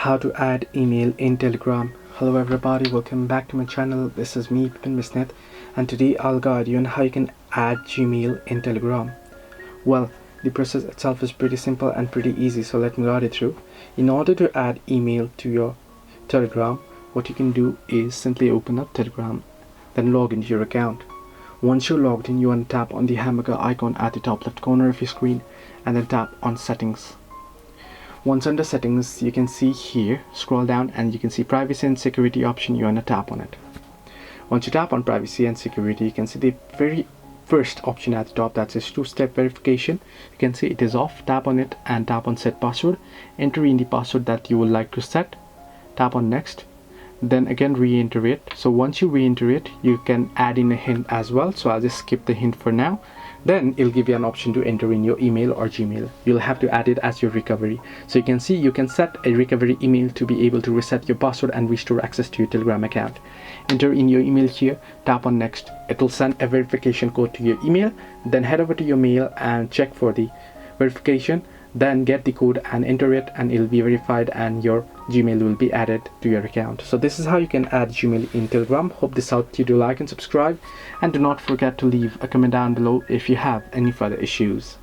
How to add email in Telegram. Hello everybody, welcome back to my channel. This is me, Pipin Misnet, and today I'll guide you on how you can add Gmail in Telegram. Well, the process itself is pretty simple and pretty easy, so let me guide you through. In order to add email to your Telegram, what you can do is simply open up Telegram, then log into your account. Once you're logged in, you want to tap on the hamburger icon at the top left corner of your screen and then tap on settings. Once under settings, you can see here, scroll down and you can see privacy and security option. You want to tap on it. Once you tap on privacy and security, you can see the very first option at the top that says two-step verification. You can see it is off. Tap on it and tap on set password. Enter in the password that you would like to set. Tap on next, then again re-enter it. So once you re-enter it, you can add in a hint as well, so I'll just skip the hint for now. Then it'll give you an option to enter in your email or Gmail. You'll have to add it as your recovery. So you can see you can set a recovery email to be able to reset your password and restore access to your Telegram account. Enter in your email here, tap on next. It'll send a verification code to your email. Then head over to your mail and check for the verification. Then get the code and enter it, and it'll be verified and your Gmail will be added to your account. So this is how you can add Gmail in Telegram. Hope this helped you. Do like and subscribe, and do not forget to leave a comment down below if you have any further issues.